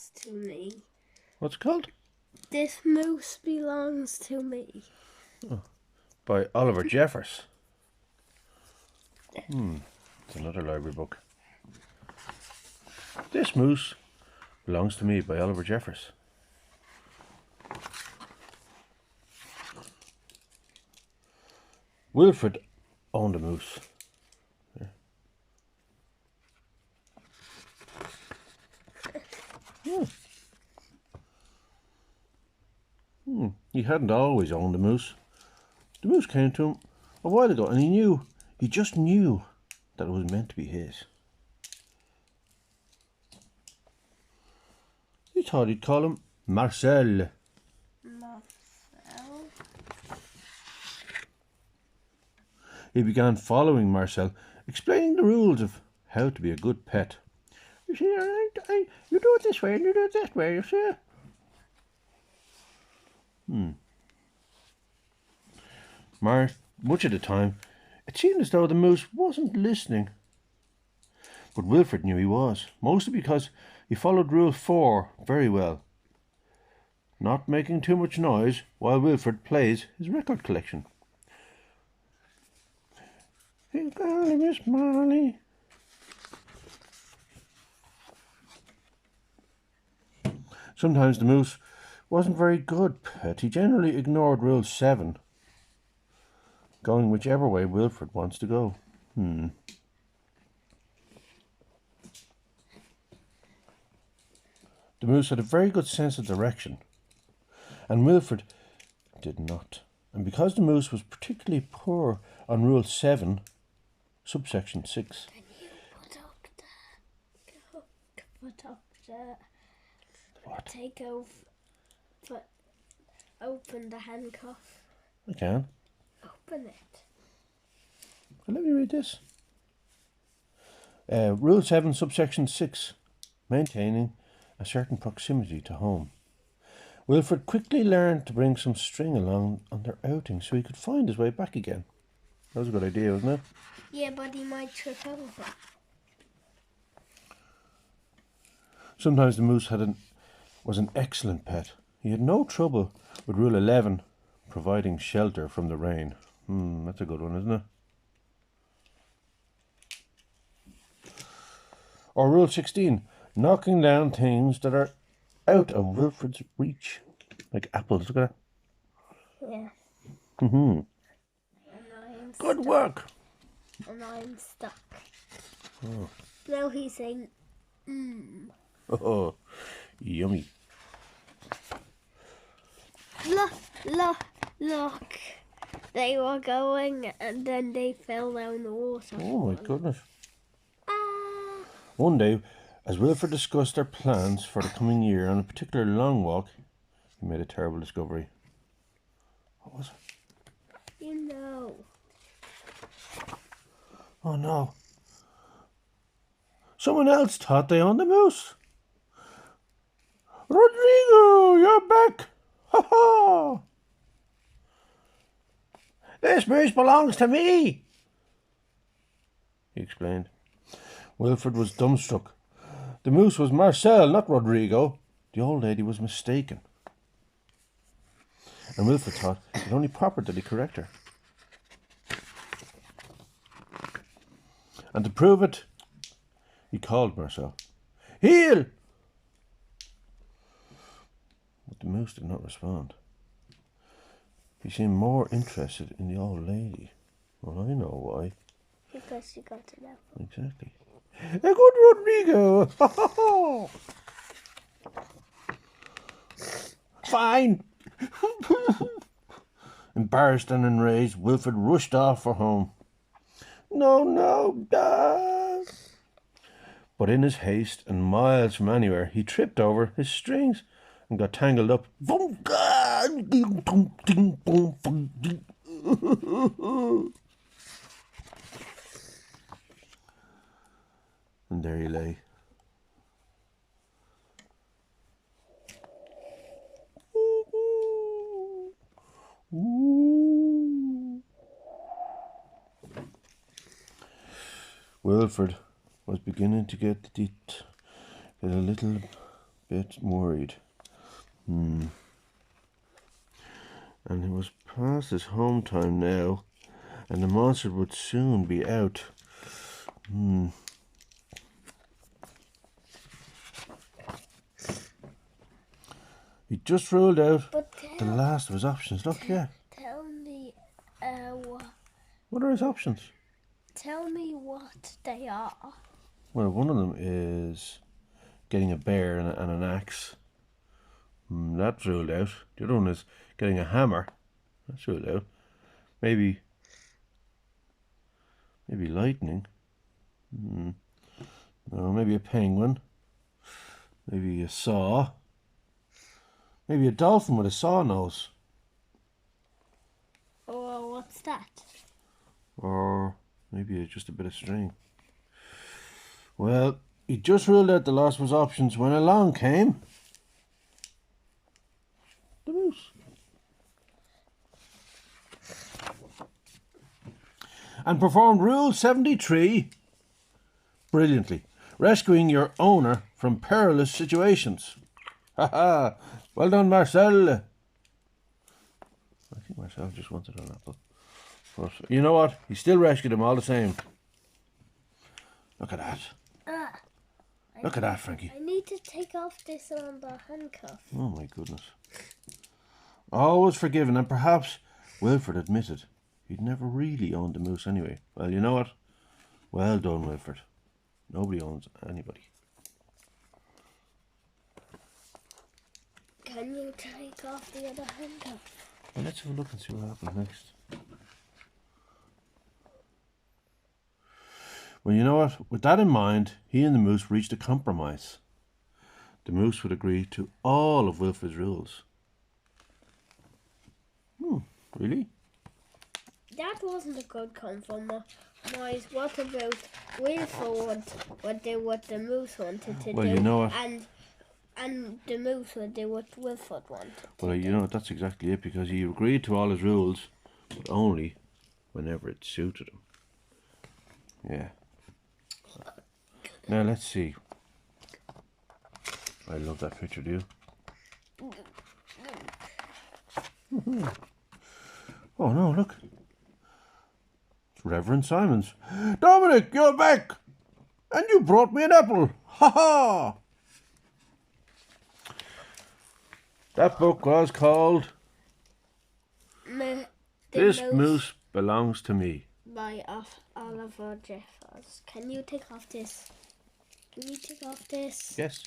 to me. What's it called? This moose belongs to me. Oh, by Oliver Jeffers. It's another library book. This moose belongs to me by Oliver Jeffers. Wilfred owned a moose. He hadn't always owned a moose. The moose came to him a while ago, and he just knew that it was meant to be his. He thought he'd call him Marcel. Marcel? He began following Marcel, explaining the rules of how to be a good pet. You see, you do it this way and you do it that way, you see. Much of the time, it seemed as though the moose wasn't listening. But Wilfred knew he was, mostly because he followed Rule 4 very well. Not making too much noise while Wilfred plays his record collection. Hey, golly, Miss Molly. Sometimes the moose wasn't very good pet. He generally ignored Rule 7, going whichever way Wilfred wants to go. The moose had a very good sense of direction, and Wilfred did not. And because the moose was particularly poor on Rule 7, subsection 6. Can you put up the What? take over, open the handcuff. I can. Open it. Well, let me read this. Rule 7, subsection 6. Maintaining a certain proximity to home. Wilfred quickly learned to bring some string along on their outing so he could find his way back again. That was a good idea, wasn't it? Yeah, but he might trip over. Sometimes the moose was an excellent pet. He had no trouble with Rule 11, providing shelter from the rain. That's a good one, isn't it? Or Rule 16, knocking down things that are out of Wilfred's reach. Like apples, look at that. Yeah. Good work. And I'm stuck. Oh. Now he's saying, Oh, yummy. Look. They were going and then they fell down the water. Oh my goodness. One day, as Wilfred discussed their plans for the coming year on a particular long walk, he made a terrible discovery. What was it? You know. Oh no. Someone else thought they owned the moose. Rodrigo, you're back. Ha ha. This moose belongs to me, he explained. Wilfred was dumbstruck. The moose was Marcel, not Rodrigo. The old lady was mistaken. And Wilfred thought it only proper that he correct her. And to prove it, he called Marcel. Heel! But the moose did not respond. He seemed more interested in the old lady. Well, I know why. Because you got to know. Exactly. A good Rodrigo! Fine! Embarrassed and enraged, Wilfred rushed off for home. No, But in his haste and miles from anywhere, he tripped over his strings and got tangled up. And there he lay. Wilfred was beginning to get a little bit worried. And it was past his home time now, and the monster would soon be out. He just ruled out the last of his options. Look, yeah. Tell me, What are his options? tell me what they are. Well, one of them is getting a bear and an axe. That's ruled out. The other one is getting a hammer. That's ruled out. Maybe lightning. No, maybe a penguin. Maybe a saw. Maybe a dolphin with a saw nose. Or what's that? Or maybe just a bit of string. Well, he just ruled out the last of his options when along came the moose. And performed Rule 73 brilliantly, rescuing your owner from perilous situations. Ha ha! Well done, Marcel. I think Marcel just wanted an apple. But you know what? He still rescued him all the same. Look at that. Look at that, Frankie. I need to take off this on the handcuff. Oh my goodness. Always forgiven, and perhaps Wilfred admitted he'd never really owned the moose anyway. Well, you know what? Well done, Wilfred. Nobody owns anybody. Can you take off the other handcuff? Well, let's have a look and see what happens next. Well, you know what? With that in mind, he and the moose reached a compromise. The moose would agree to all of Wilfred's rules. Really? That wasn't a good compromise. What about Wilfred would do what the moose wanted to Well, do? you know what? And the moose would do what Wilfred wanted to Well, you know what? That's exactly it, because he agreed to all his rules, but only whenever it suited him. Yeah. Now, let's see. I love that picture, do you? Oh, no, look. It's Reverend Simons. Dominic, you're back! And you brought me an apple! Ha ha! That book was called This Moose Belongs to Me. By Oliver Jeffers. Can you take off this? Can you take off this? Yes.